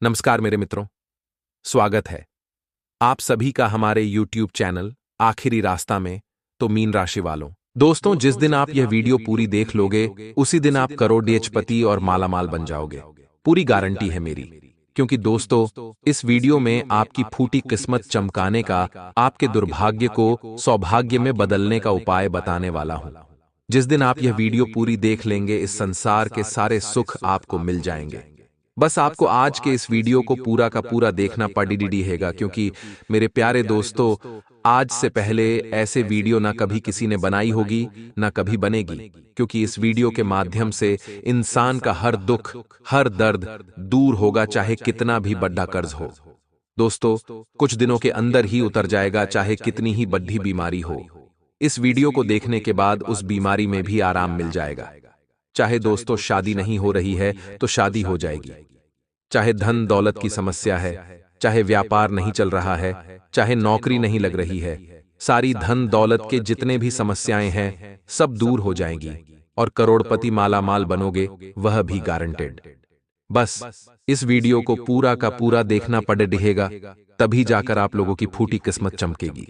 नमस्कार मेरे मित्रों, स्वागत है आप सभी का हमारे YouTube चैनल आखिरी रास्ता में। तो मीन राशि वालों, दोस्तों, जिस दिन आप यह वीडियो पूरी देख लोगे उसी दिन आप करोड़पति और मालामाल बन जाओगे। पूरी गारंटी है मेरी, क्योंकि दोस्तों इस वीडियो में आपकी फूटी किस्मत चमकाने का, आपके दुर्भाग्य को सौभाग्य में बदलने का उपाय बताने वाला हूं। जिस दिन आप यह वीडियो पूरी देख लेंगे इस संसार के सारे सुख आपको मिल जाएंगे। बस आपको आज के इस वीडियो को पूरा का पूरा देखना पड़ीडी हैगा, क्योंकि मेरे प्यारे दोस्तों, आज से पहले ऐसे वीडियो ना कभी किसी ने बनाई होगी ना कभी बनेगी, क्योंकि इस वीडियो के माध्यम से इंसान का हर दुख, हर दर्द दूर होगा, चाहे कितना भी बड़ा कर्ज हो। दोस्तों, कुछ दिनों के अंदर ही उतर जाएगा, चाहे कितनी ही बड़ी बीमारी हो। इस वीडियो को देखने के बाद उस बीमारी में भी आराम मिल जाएगा। चाहे दोस्तों शादी नहीं हो रही है तो शादी हो जाएगी, चाहे धन दौलत की समस्या है, चाहे व्यापार नहीं चल रहा है, चाहे नौकरी नहीं लग रही है, सारी धन दौलत के जितने भी समस्याएं हैं सब दूर हो जाएंगी और करोड़पति मालामाल बनोगे, वह भी गारंटेड। बस इस वीडियो को पूरा का पूरा देखना पड़ेगा, तभी जाकर आप लोगों की फूटी किस्मत चमकेगी।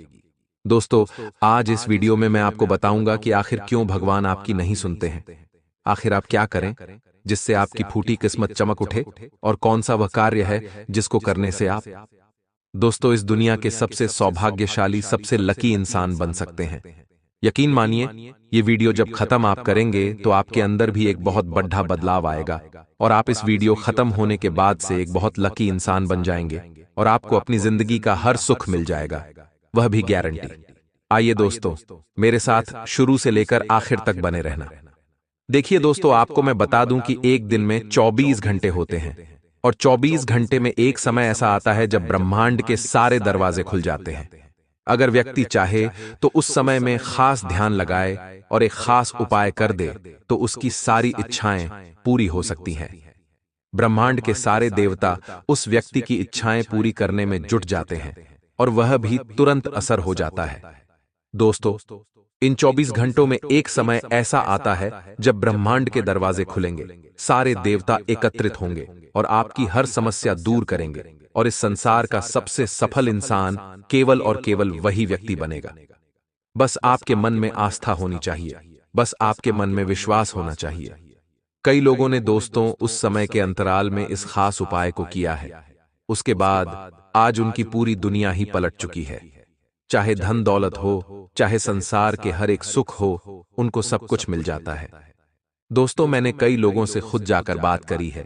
दोस्तों, आज इस वीडियो में मैं आपको बताऊंगा कि आखिर क्यों भगवान आपकी नहीं सुनते हैं, आखिर आप क्या करें जिससे आपकी फूटी किस्मत चमक उठे, और कौन सा वह कार्य है जिसको करने से आप दोस्तों इस दुनिया के सबसे सौभाग्यशाली, सबसे लकी इंसान बन सकते हैं। यकीन मानिए, ये वीडियो जब खत्म आप करेंगे तो आपके अंदर भी एक बहुत बड़ा बदलाव आएगा और आप इस वीडियो खत्म होने के बाद से एक बहुत लकी इंसान बन जाएंगे और आपको अपनी जिंदगी का हर सुख मिल जाएगा, वह भी गारंटी। आइए दोस्तों, मेरे साथ शुरू से लेकर आखिर तक बने रहना। देखिए दोस्तों, आपको मैं बता दूं कि एक दिन में 24 घंटे होते हैं और 24 घंटे में एक समय ऐसा आता है जब ब्रह्मांड के सारे दरवाजे खुल जाते हैं। अगर व्यक्ति चाहे तो उस समय में खास ध्यान लगाए और एक खास उपाय कर दे तो उसकी सारी इच्छाएं पूरी हो सकती हैं। ब्रह्मांड के सारे देवता उस व्यक्ति की इच्छाएं पूरी करने में जुट जाते हैं और वह भी तुरंत असर हो जाता है। दोस्तों, इन 24 घंटों में एक समय ऐसा आता है जब ब्रह्मांड के दरवाजे खुलेंगे, सारे देवता एकत्रित होंगे और आपकी हर समस्या दूर करेंगे और इस संसार का सबसे सफल इंसान केवल और केवल वही व्यक्ति बनेगा। बस आपके मन में आस्था होनी चाहिए, बस आपके मन में विश्वास होना चाहिए। कई लोगों ने दोस्तों उस समय के अंतराल में इस खास उपाय को किया है, उसके बाद आज उनकी पूरी दुनिया ही पलट चुकी है। चाहे धन दौलत हो, चाहे संसार के हर एक सुख हो, उनको सब कुछ मिल जाता है। दोस्तों, मैंने कई लोगों से खुद जाकर बात करी है।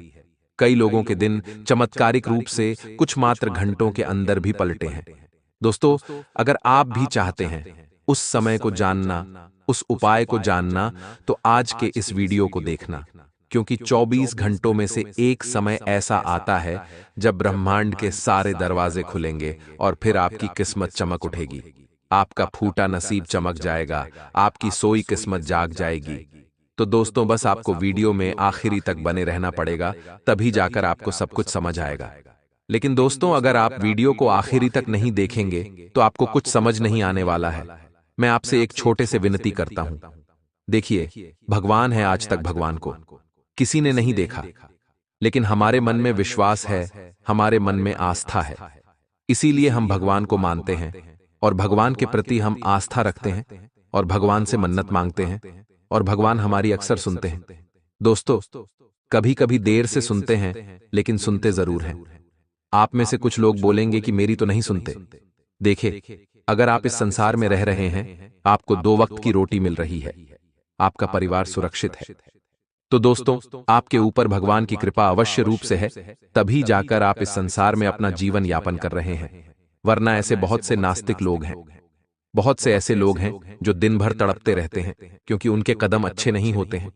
कई लोगों के दिन चमत्कारिक रूप से कुछ मात्र घंटों के अंदर भी पलटे हैं। दोस्तों, अगर आप भी चाहते हैं उस समय को जानना, उस उपाय को जानना, तो आज के इस वीडियो को देखना, क्योंकि 24 घंटों में से एक समय ऐसा आता है जब ब्रह्मांड के सारे दरवाजे खुलेंगे और फिर आपकी किस्मत चमक उठेगी। आपका फूटा नसीब चमक जाएगा, आपकी सोई किस्मत जाग जाएगी। तो दोस्तों, बस आपको वीडियो में आखिरी तक बने रहना पड़ेगा, तभी जाकर आपको सब कुछ समझ आएगा। लेकिन दोस्तों, अगर आप वीडियो को आखिरी तक नहीं देखेंगे तो आपको कुछ समझ नहीं आने वाला है। मैं आपसे एक छोटे से विनती करता हूं। देखिए, भगवान है, आज तक भगवान को किसी ने नहीं देखा, लेकिन हमारे मन में विश्वास है, हमारे मन में आस्था है, इसीलिए हम भगवान को मानते हैं और भगवान के प्रति हम आस्था रखते हैं और भगवान से मन्नत मांगते हैं और भगवान हमारी अक्सर सुनते हैं। दोस्तों, कभी कभी देर से सुनते हैं, लेकिन सुनते जरूर हैं। आप में से कुछ लोग बोलेंगे कि मेरी तो नहीं सुनते। देखिए, अगर आप इस संसार में रह रहे हैं, आपको 2 वक्त की रोटी मिल रही है, आपका परिवार सुरक्षित है, तो दोस्तों आपके ऊपर भगवान की कृपा अवश्य रूप से है, तभी जाकर आप इस संसार में अपना जीवन यापन कर रहे हैं। वरना ऐसे बहुत से नास्तिक लोग हैं, बहुत से ऐसे लोग हैं जो दिन भर तड़पते रहते हैं, क्योंकि उनके कदम अच्छे नहीं होते हैं।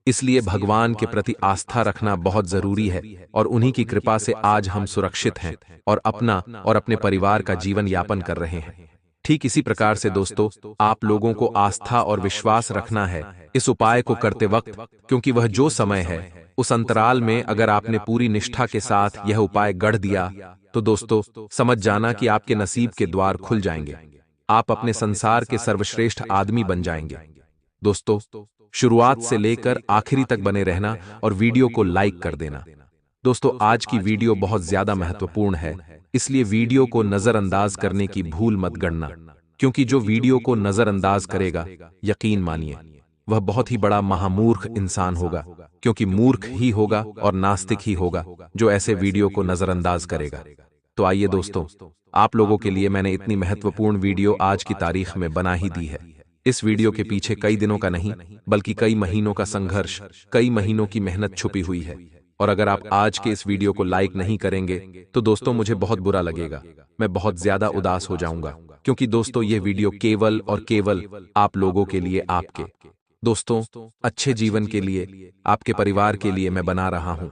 इसलिए भगवान के प्रति आस्था रखना बहुत जरूरी है और उन्हीं की कृपा से आज हम सुरक्षित हैं और अपना और अपने परिवार का जीवन यापन कर रहे हैं। ठीक इसी प्रकार से दोस्तों, आप लोगों को आस्था और विश्वास रखना है इस उपाय को करते वक्त, क्योंकि वह जो समय है उस अंतराल में अगर आपने पूरी निष्ठा के साथ यह उपाय गढ़ दिया तो दोस्तों समझ जाना कि आपके नसीब के द्वार खुल जाएंगे, आप अपने संसार के सर्वश्रेष्ठ आदमी बन जाएंगे। दोस्तों, शुरुआत से लेकर आखिरी तक बने रहना और वीडियो को लाइक कर देना। दोस्तों आज की वीडियो बहुत ज्यादा महत्वपूर्ण है, इसलिए वीडियो को नजरअंदाज करने की भूल मत गणना, क्योंकि जो वीडियो को नजरअंदाज करेगा, यकीन मानिए वह बहुत ही बड़ा महामूर्ख इंसान होगा, क्योंकि मूर्ख ही होगा और नास्तिक ही होगा जो ऐसे वीडियो को नजरअंदाज करेगा। तो आइए दोस्तों, आप लोगों के लिए मैंने इतनी महत्वपूर्ण वीडियो आज की तारीख में बना ही दी है। इस वीडियो के पीछे कई दिनों का नहीं, बल्कि कई महीनों का संघर्ष, कई महीनों की मेहनत छुपी हुई है। और अगर आप आज के इस वीडियो को लाइक नहीं करेंगे तो दोस्तों मुझे बहुत बुरा लगेगा, मैं बहुत ज्यादा उदास हो जाऊंगा, क्योंकि दोस्तों ये वीडियो केवल और केवल आप लोगों के लिए, आपके दोस्तों अच्छे जीवन के लिए, आपके परिवार के लिए मैं बना रहा हूं।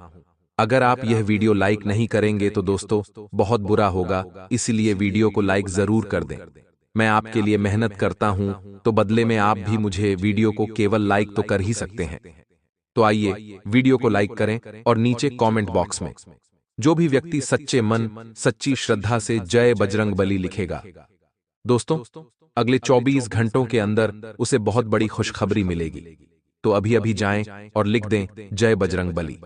अगर आप यह वीडियो लाइक नहीं करेंगे तो दोस्तों बहुत बुरा होगा, इसलिए वीडियो को लाइक जरूर कर दें। मैं आपके लिए मेहनत करता हूं, तो बदले में आप भी मुझे वीडियो को केवल लाइक तो कर ही सकते हैं। तो आइए वीडियो को लाइक करें और नीचे कमेंट बॉक्स में जो भी व्यक्ति सच्चे मन, सच्ची श्रद्धा से जय बजरंग बली लिखेगा, दोस्तों अगले 24 घंटों के अंदर उसे बहुत बड़ी खुशखबरी मिलेगी। तो अभी अभी जाएं और लिख दें जय बजरंग बली।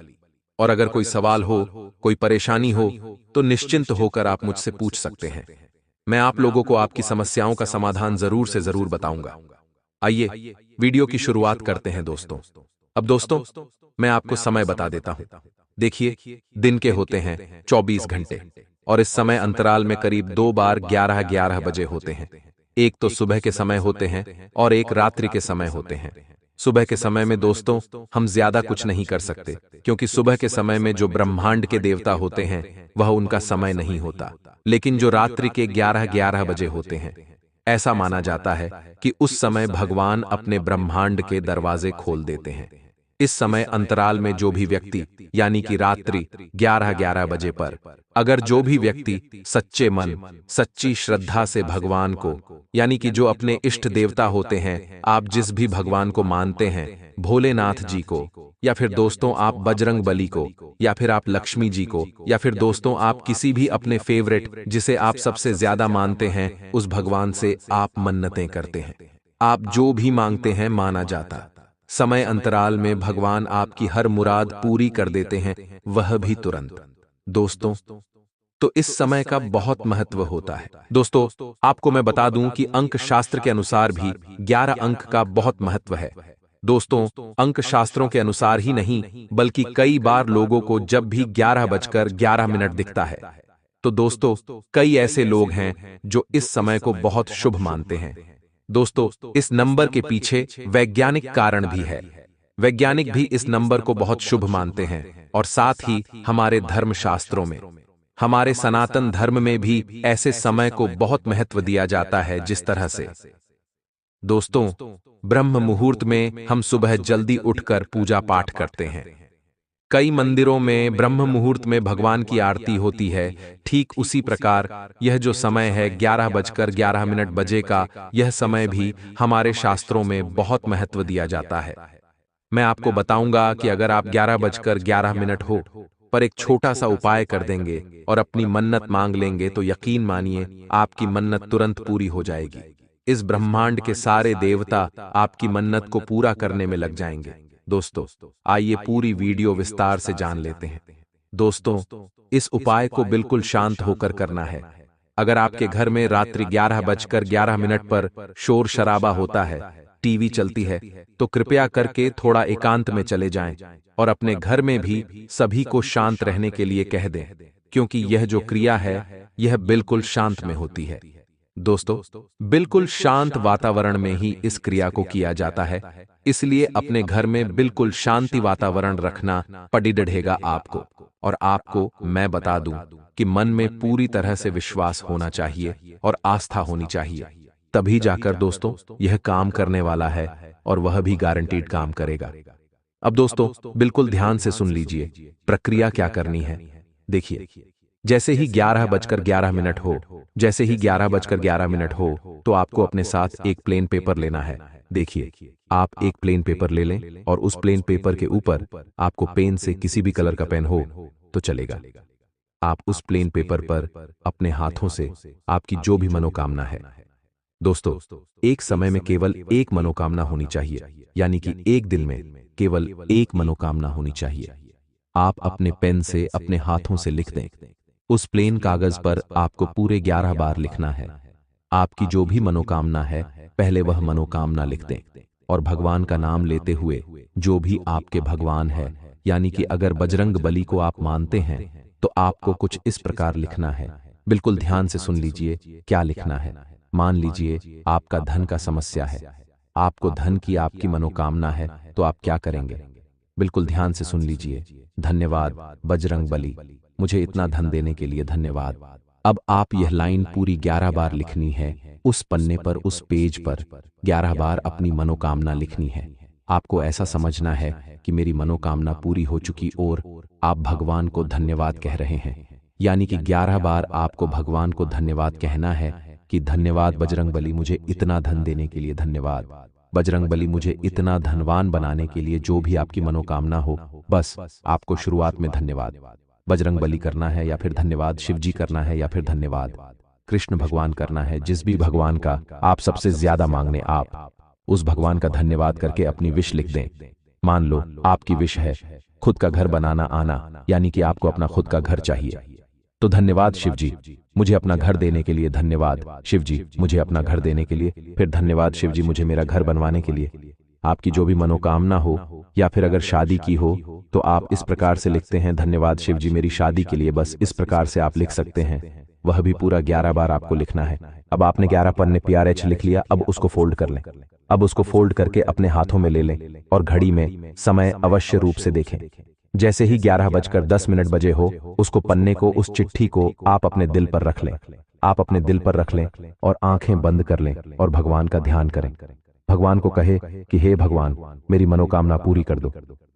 और अगर कोई सवाल हो, कोई परेशानी हो, तो निश्चिंत होकर आप मुझसे पूछ सकते हैं। मैं आप लोगों को आपकी समस्याओं का समाधान जरूर से जरूर बताऊंगा। आइए वीडियो की शुरुआत करते हैं दोस्तों। अब दोस्तों मैं आपको समय बता देता हूं। देखिए, दिन के होते हैं 24 घंटे, और इस समय अंतराल में करीब 2 बार 11-11 बजे होते हैं। एक तो सुबह के समय होते हैं और एक रात्रि के समय होते हैं। सुबह के समय में दोस्तों हम ज्यादा कुछ नहीं कर सकते, क्योंकि सुबह के समय में जो ब्रह्मांड के देवता होते हैं वह उनका समय नहीं होता। लेकिन जो रात्रि के 11-11 बजे होते हैं, ऐसा माना जाता है कि उस समय भगवान अपने ब्रह्मांड के दरवाजे खोल देते हैं। इस समय अंतराल में जो भी व्यक्ति, यानी कि रात्रि 11-11 बजे पर, अगर जो भी व्यक्ति सच्चे मन, सच्ची श्रद्धा से भगवान को, यानी कि जो अपने इष्ट देवता होते हैं, आप जिस भी भगवान को मानते हैं, भोलेनाथ जी को, या फिर दोस्तों आप बजरंग बली को, या फिर आप लक्ष्मी जी को, या फिर दोस्तों आप किसी भी अपने फेवरेट जिसे आप सबसे ज्यादा मानते हैं, उस भगवान से आप मन्नतें करते हैं, आप जो भी मांगते हैं माना जाता। समय अंतराल में भगवान आपकी हर मुराद पूरी कर देते हैं, वह भी तुरंत। दोस्तों तो इस समय का बहुत महत्व होता है। दोस्तों आपको मैं बता दूं कि अंक शास्त्र के अनुसार भी 11 अंक का बहुत महत्व है। दोस्तों अंक शास्त्रों के अनुसार ही नहीं, बल्कि कई बार लोगों को जब भी 11:11 दिखता है, तो दोस्तों कई ऐसे लोग हैं जो इस समय को बहुत शुभ मानते हैं। दोस्तों इस नंबर के पीछे वैज्ञानिक कारण भी है। वैज्ञानिक भी इस नंबर को बहुत शुभ मानते हैं, और साथ ही हमारे धर्मशास्त्रों में, हमारे सनातन धर्म में भी ऐसे समय को बहुत महत्व दिया जाता है। जिस तरह से दोस्तों ब्रह्म मुहूर्त में हम सुबह जल्दी उठकर पूजा पाठ करते हैं। कई मंदिरों में ब्रह्म मुहूर्त में भगवान की आरती होती है। ठीक उसी प्रकार यह जो समय है 11:11 बजे का, यह समय भी हमारे शास्त्रों में बहुत महत्व दिया जाता है। मैं आपको बताऊंगा कि अगर आप 11:11 हो पर एक छोटा सा उपाय कर देंगे और अपनी मन्नत मांग लेंगे, तो यकीन मानिए आपकी मन्नत तुरंत पूरी हो जाएगी। इस ब्रह्मांड के सारे देवता आपकी मन्नत को पूरा करने में लग जाएंगे। दोस्तों आइए पूरी वीडियो विस्तार से जान लेते हैं। दोस्तों इस उपाय को बिल्कुल शांत होकर करना है। अगर आपके घर में रात्रि 11:11 पर शोर शराबा होता है, टीवी चलती है, तो कृपया करके थोड़ा एकांत में चले जाएं और अपने घर में भी सभी को शांत रहने के लिए कह दें, क्योंकि यह जो क्रिया है यह बिल्कुल शांत में होती है। दोस्तों बिल्कुल शांत वातावरण में ही इस क्रिया को किया जाता है, इसलिए अपने घर में बिल्कुल शांति वातावरण रखना पड़ेगा आपको। और आपको मैं बता दूं कि मन में पूरी तरह से विश्वास होना चाहिए और आस्था होनी चाहिए, तभी जाकर दोस्तों यह काम करने वाला है, और वह भी गारंटीड काम करेगा। अब दोस्तों बिल्कुल ध्यान से सुन लीजिए प्रक्रिया क्या करनी है। देखिए, जैसे ही 11:11 हो, जैसे ही 11:11 हो, तो आपको अपने साथ एक प्लेन पेपर लेना है। देखिए, आप एक प्लेन पेपर ले लें और उस प्लेन पेपर के ऊपर आपको पेन से किसी भी कलर का पेन हो तो चलेगा। आप उस प्लेन पेपर पर अपने हाथों से आपकी जो भी मनोकामना है, दोस्तों एक समय में केवल एक मनोकामना होनी चाहिए, यानी कि एक दिन में केवल एक मनोकामना होनी चाहिए। आप अपने पेन से अपने हाथों से लिख दें। उस प्लेन कागज पर आपको पूरे 11 बार लिखना है। आपकी जो भी मनोकामना है पहले वह मनोकामना लिख दें और भगवान का नाम लेते हुए जो भी आपके भगवान है, यानी कि अगर बजरंग बली को आप मानते हैं तो आपको कुछ इस प्रकार लिखना है। बिल्कुल ध्यान से सुन लीजिए क्या लिखना है। मान लीजिए आपका धन का समस्या है, आपको धन की आपकी मनोकामना है, तो आप क्या करेंगे? बिल्कुल ध्यान से सुन लीजिए। धन्यवाद बजरंग बली, मुझे इतना धन देने के लिए धन्यवाद। अब आप यह लाइन पूरी 11 बार लिखनी है। उस पन्ने पर, उस पेज पर 11 बार अपनी मनोकामना लिखनी है। आपको ऐसा समझना है कि मेरी मनोकामना पूरी हो चुकी और आप भगवान को धन्यवाद कह रहे हैं। यानी कि 11 बार आपको भगवान को धन्यवाद कहना है कि धन्यवाद बजरंग बली, मुझे इतना धन देने के लिए धन्यवाद। बजरंग बली, मुझे इतना धनवान बनाने के लिए जो भी आपकी मनोकामना हो, बस आपको शुरुआत में धन्यवाद बजरंग बली करना है, या फिर धन्यवाद शिव जी करना है, या फिर धन्यवाद कृष्ण भगवान करना है। जिस भी भगवान का आप सबसे ज्यादा मांगने, आप उस भगवान का धन्यवाद करके अपनी विश लिख दें। मान लो आपकी विश है खुद का घर बनाना आना, यानी कि आपको अपना खुद का घर चाहिए, तो धन्यवाद शिव जी, मुझे अपना घर देने के लिए धन्यवाद शिव जी, मुझे अपना घर देने के लिए, फिर धन्यवाद शिव जी, मुझे मेरा घर बनवाने के लिए। आपकी जो भी मनोकामना हो, या फिर अगर शादी की हो तो आप इस प्रकार से लिखते हैं, धन्यवाद शिव जी मेरी शादी के लिए। बस इस प्रकार से आप लिख सकते हैं। वह भी पूरा 11 बार आपको लिखना है। अब आपने 11 पन्ने PRH लिख लिया, अब उसको फोल्ड कर लें। अब उसको फोल्ड करके अपने हाथों में ले लें और घड़ी में समय अवश्य रूप से देखें। जैसे ही 11:10 बजे हो, उसको पन्ने को, उस चिट्ठी को आप अपने दिल पर रख लें। आप अपने दिल पर रख लें और आंखें बंद कर लें और भगवान का ध्यान करें। भगवान को कहे कि हे भगवान मेरी मनोकामना पूरी कर दो,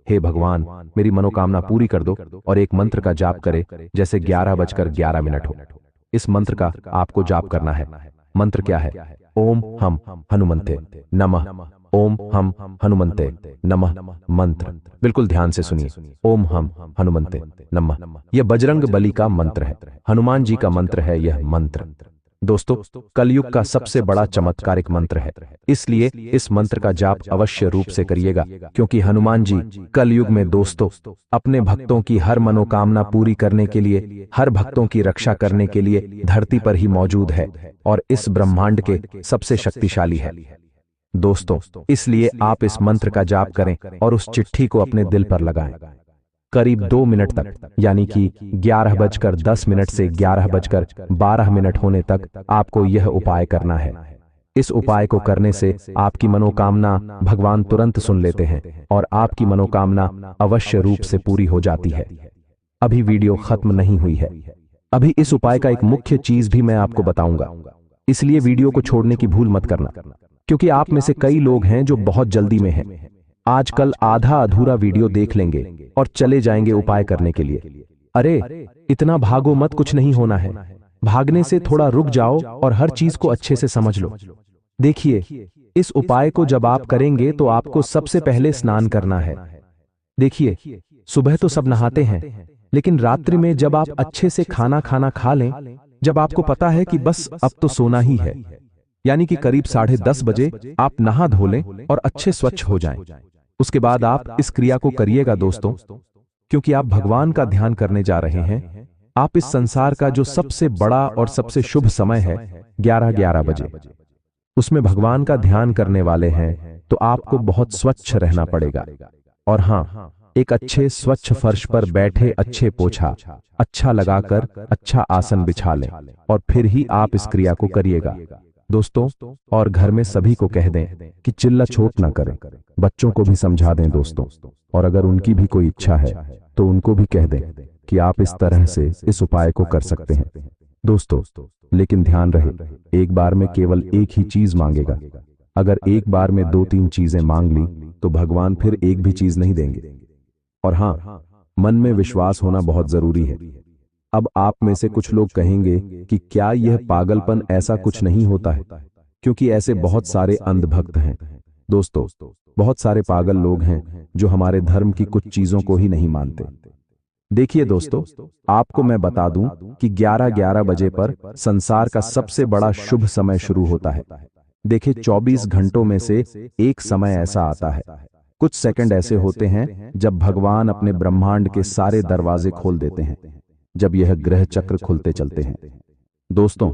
हे भगवान मेरी मनोकामना पूरी कर दो, और एक मंत्र का जाप करे जैसे 11:11 हो। इस मंत्र का आपको जाप करना है। मंत्र क्या है? ओम हम हनुमंते नमः, ओम हम हनुमंते नमः। मंत्र बिल्कुल ध्यान से सुनिए। ओम हम हनुमंते नमः, यह बजरंग बली का मंत्र है, हनुमान जी का मंत्र है यह मंत्र। दोस्तों, कलयुग का सबसे बड़ा चमत्कारिक मंत्र है, इसलिए इस मंत्र का जाप अवश्य रूप से करिएगा, क्योंकि हनुमान जी कलयुग में दोस्तों अपने भक्तों की हर मनोकामना पूरी करने के लिए, हर भक्तों की रक्षा करने के लिए धरती पर ही मौजूद है और इस ब्रह्मांड के सबसे शक्तिशाली है। दोस्तों, इसलिए आप इस मंत्र का जाप करें और उस चिट्ठी को अपने दिल पर लगाएं। करीब 2 मिनट तक, यानी कि 11:10 से 11:12 होने तक आपको यह उपाय करना है। इस उपाय को करने से आपकी मनोकामना भगवान तुरंत सुन लेते हैं और आपकी मनोकामना अवश्य रूप से पूरी हो जाती है। अभी वीडियो खत्म नहीं हुई है, अभी इस उपाय का एक मुख्य चीज भी मैं आपको बताऊंगा, इसलिए वीडियो को छोड़ने की भूल मत करना, क्योंकि आप में से कई लोग हैं जो बहुत जल्दी में हैं। आजकल आधा अधूरा वीडियो देख लेंगे और चले जाएंगे उपाय करने के लिए। अरे इतना भागो मत, कुछ नहीं होना है। भागने से थोड़ा रुक जाओ और हर चीज को अच्छे से समझ लो। देखिए, इस उपाय को जब आप करेंगे तो आपको सबसे पहले स्नान करना है। देखिए, सुबह तो सब नहाते हैं, लेकिन रात्रि में जब आप अच्छे से खाना खा लें, जब आपको पता है कि बस अब तो सोना ही है, यानी कि करीब 10:30 बजे आप नहा धो लें और अच्छे स्वच्छ हो जाएं। उसके बाद आप इस क्रिया को करिएगा दोस्तों, क्योंकि आप भगवान का ध्यान करने जा रहे हैं। आप इस संसार का जो सबसे बड़ा और सबसे शुभ समय है 11:11 बजे, उसमें भगवान का ध्यान करने वाले हैं, तो आपको बहुत स्वच्छ रहना पड़ेगा। और हाँ, एक अच्छे स्वच्छ फर्श पर बैठे, अच्छे पोछा अच्छा लगाकर अच्छा आसन बिछा लें और फिर ही आप इस क्रिया को करिएगा दोस्तों। और घर में सभी को कह दें कि चिल्ला चोट ना करें, बच्चों को भी समझा दें दोस्तों, और अगर उनकी भी कोई इच्छा है तो उनको भी कह दें कि आप इस तरह से इस उपाय को कर सकते हैं दोस्तों। लेकिन ध्यान रहे, एक बार में केवल एक ही चीज मांगेगा। अगर एक बार में 2-3 चीजें मांग ली तो भगवान फिर एक भी चीज नहीं देंगे। और हाँ, मन में विश्वास होना बहुत जरूरी है। अब आप में से कुछ लोग कहेंगे कि क्या यह पागलपन, ऐसा कुछ नहीं होता है, क्योंकि ऐसे बहुत सारे अंधभक्त हैं दोस्तों। बहुत सारे पागल लोग हैं जो हमारे धर्म की कुछ चीजों को ही नहीं मानते। देखिए दोस्तों, आपको मैं बता दूं कि 11:11 बजे पर संसार का सबसे बड़ा शुभ समय शुरू होता है। देखिए, 24 घंटों में से एक समय ऐसा आता है कुछ सेकंड ऐसे होते हैं जब भगवान अपने ब्रह्मांड के सारे दरवाजे खोल देते हैं, जब यह ग्रह चक्र खुलते चलते हैं। दोस्तों,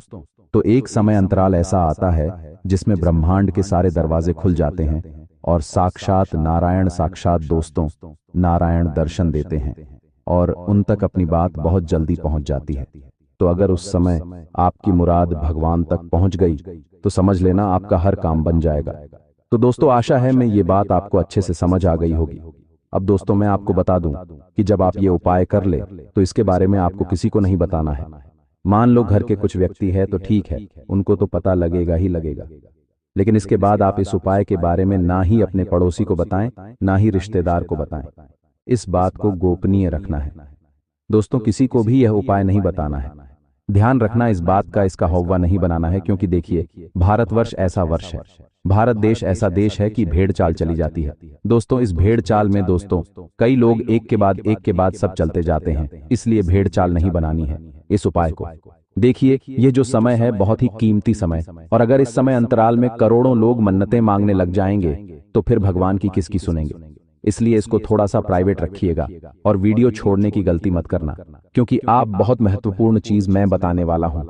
तो एक समय अंतराल ऐसा आता है जिसमें ब्रह्मांड के सारे दरवाजे खुल जाते हैं और साक्षात दोस्तों नारायण दर्शन देते हैं और उन तक अपनी बात बहुत जल्दी पहुंच जाती है। तो अगर उस समय आपकी मुराद भगवान तक पहुंच गई तो समझ लेना आपका हर काम बन जाएगा। तो दोस्तों, आशा है मैं ये बात आपको अच्छे से समझ आ गई होगी। अब दोस्तों, मैं आपको बता दूं कि जब आप ये उपाय कर ले तो इसके बारे में आपको किसी को नहीं बताना है। मान लो घर के कुछ व्यक्ति है तो ठीक है, उनको तो पता लगेगा ही लगेगा, लेकिन इसके बाद आप इस उपाय के बारे में ना ही अपने पड़ोसी को बताएं, ना ही रिश्तेदार को बताएं। इस बात को गोपनीय रखना है। दोस्तों, किसी को भी यह उपाय नहीं बताना है। ध्यान रखना इस बात का, इसका हौवा नहीं बनाना है, क्योंकि देखिए, भारतवर्ष ऐसा वर्ष है, भारत देश ऐसा देश है कि भेड़ चाल चली जाती है। दोस्तों, इस भेड़ चाल में दोस्तों कई लोग एक के बाद सब चलते जाते हैं, इसलिए भेड़ चाल नहीं बनानी है। इस उपाय को देखिए, ये जो समय है बहुत ही कीमती समय, और अगर इस समय अंतराल में करोड़ों लोग मन्नतें मांगने लग जाएंगे तो फिर भगवान की किसकी सुनेंगे। इसलिए इसको थोड़ा सा प्राइवेट रखिएगा और वीडियो छोड़ने की गलती मत करना, क्योंकि आप बहुत महत्वपूर्ण चीज मैं बताने वाला हूं।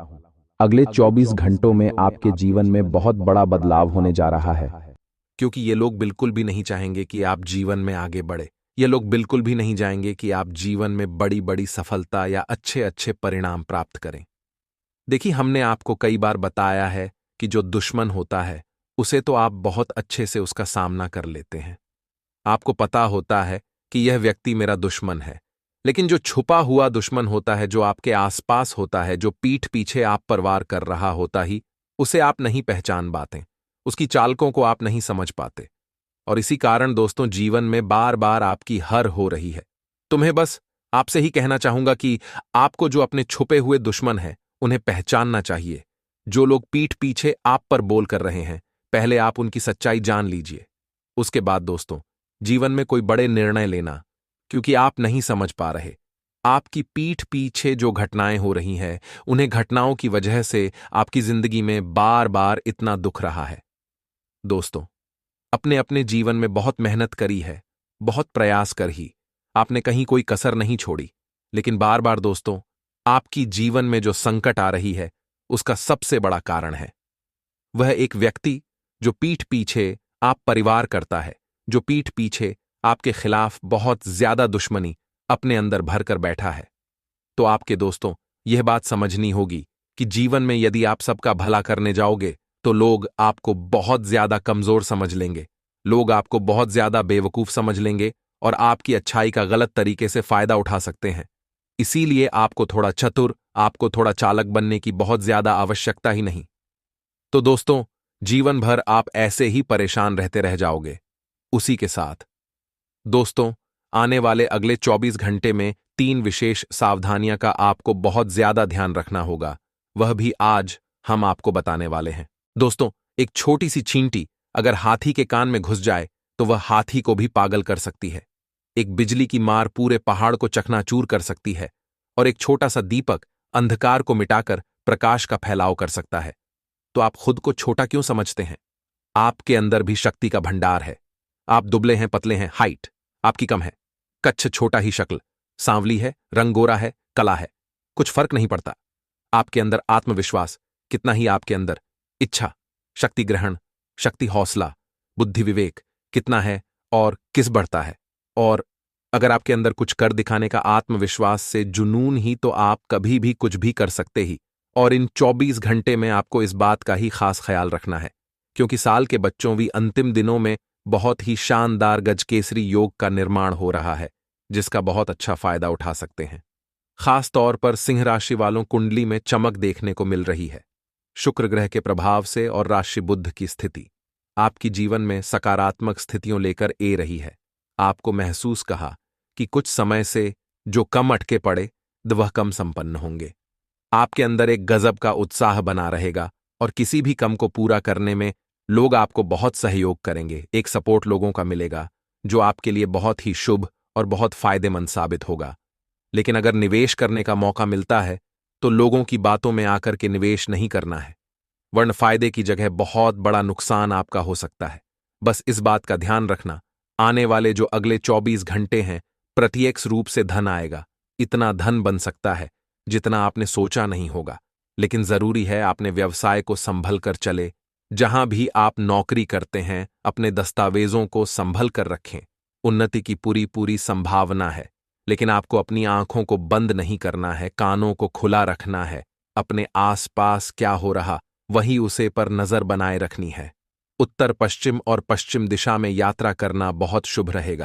अगले 24 घंटों में आपके जीवन में बहुत बड़ा बदलाव होने जा रहा है। क्योंकि ये लोग बिल्कुल भी नहीं चाहेंगे कि आप जीवन में आगे बढ़े। ये लोग बिल्कुल भी नहीं चाहेंगे कि आप जीवन में बड़ी बड़ी सफलता या अच्छे अच्छे परिणाम प्राप्त करें। देखिए, हमने आपको कई बार बताया है कि जो दुश्मन होता है उसे तो आप बहुत अच्छे से उसका सामना कर लेते हैं। आपको पता होता है कि यह व्यक्ति मेरा दुश्मन है, लेकिन जो छुपा हुआ दुश्मन होता है, जो आपके आसपास होता है, जो पीठ पीछे आप पर वार कर रहा होता ही, उसे आप नहीं पहचान पाते, उसकी चालकों को आप नहीं समझ पाते। और इसी कारण दोस्तों, जीवन में बार बार आपकी हार हो रही है। तुम्हें बस आपसे ही कहना चाहूंगा कि आपको जो अपने छुपे हुए दुश्मन हैं उन्हें पहचानना चाहिए। जो लोग पीठ पीछे आप पर बोल कर रहे हैं, पहले आप उनकी सच्चाई जान लीजिए। उसके बाद दोस्तों, जीवन में कोई बड़े निर्णय लेना, क्योंकि आप नहीं समझ पा रहे, आपकी पीठ पीछे जो घटनाएं हो रही हैं, उन्हें घटनाओं की वजह से आपकी जिंदगी में बार बार इतना दुख रहा है। दोस्तों, अपने अपने जीवन में बहुत मेहनत करी है, बहुत प्रयास कर ही आपने कहीं कोई कसर नहीं छोड़ी, लेकिन बार बार दोस्तों, आपकी जीवन में जो संकट आ रही है उसका सबसे बड़ा कारण है वह एक व्यक्ति जो पीठ पीछे आप परिवार करता है, जो पीठ पीछे आपके खिलाफ बहुत ज्यादा दुश्मनी अपने अंदर भर कर बैठा है। तो आपके दोस्तों, यह बात समझनी होगी कि जीवन में यदि आप सबका भला करने जाओगे तो लोग आपको बहुत ज्यादा कमजोर समझ लेंगे, लोग आपको बहुत ज्यादा बेवकूफ समझ लेंगे और आपकी अच्छाई का गलत तरीके से फायदा उठा सकते हैं। इसीलिए आपको थोड़ा चतुर, आपको थोड़ा चालाक बनने की बहुत ज्यादा आवश्यकता ही नहीं। तो दोस्तों, जीवन भर आप ऐसे ही परेशान रहते रह जाओगे। उसी के साथ दोस्तों, आने वाले अगले 24 घंटे में 3 विशेष सावधानियां का आपको बहुत ज्यादा ध्यान रखना होगा, वह भी आज हम आपको बताने वाले हैं। दोस्तों, एक छोटी सी चींटी अगर हाथी के कान में घुस जाए तो वह हाथी को भी पागल कर सकती है। एक बिजली की मार पूरे पहाड़ को चकनाचूर कर सकती है, और एक छोटा सा दीपक अंधकार को मिटाकर प्रकाश का फैलाव कर सकता है। तो आप खुद को छोटा क्यों समझते हैं? आपके अंदर भी शक्ति का भंडार है। आप दुबले हैं, पतले हैं, हाइट आपकी कम है, कच्छ छोटा ही शक्ल, सांवली है, रंग गोरा है, कला है, कुछ फर्क नहीं पड़ता। आपके अंदर आत्मविश्वास कितना ही, आपके अंदर इच्छा, शक्ति ग्रहण, शक्ति हौसला, बुद्धि विवेक कितना है और किस बढ़ता है। और अगर आपके अंदर कुछ कर दिखाने का आत्मविश्वास से जुनून ही, तो आप कभी भी कुछ भी कर सकते ही। और इन 24 घंटे में आपको इस बात का ही खास ख्याल रखना है, क्योंकि साल के बच्चों भी अंतिम दिनों में बहुत ही शानदार गजकेसरी योग का निर्माण हो रहा है, जिसका बहुत अच्छा फायदा उठा सकते हैं। खास तौर पर सिंह राशि वालों कुंडली में चमक देखने को मिल रही है शुक्र ग्रह के प्रभाव से, और राशि बुध की स्थिति आपकी जीवन में सकारात्मक स्थितियों लेकर ए रही है। आपको महसूस कहा कि कुछ समय से जो कम अटके पड़े वह कम संपन्न होंगे। आपके अंदर एक गजब का उत्साह बना रहेगा, और किसी भी कम को पूरा करने में लोग आपको बहुत सहयोग करेंगे। एक सपोर्ट लोगों का मिलेगा जो आपके लिए बहुत ही शुभ और बहुत फायदेमंद साबित होगा। लेकिन अगर निवेश करने का मौका मिलता है तो लोगों की बातों में आकर के निवेश नहीं करना है, वरन फायदे की जगह बहुत बड़ा नुकसान आपका हो सकता है। बस इस बात का ध्यान रखना, आने वाले जो अगले 24 घंटे हैं, प्रत्यक्ष रूप से धन आएगा। इतना धन बन सकता है जितना आपने सोचा नहीं होगा, लेकिन जरूरी है आपने व्यवसाय को संभल कर चले। जहां भी आप नौकरी करते हैं, अपने दस्तावेजों को संभल कर रखें। उन्नति की पूरी पूरी संभावना है, लेकिन आपको अपनी आंखों को बंद नहीं करना है, कानों को खुला रखना है। अपने आसपास क्या हो रहा वहीं उसे पर नजर बनाए रखनी है। उत्तर पश्चिम और पश्चिम दिशा में यात्रा करना बहुत शुभ रहेगा।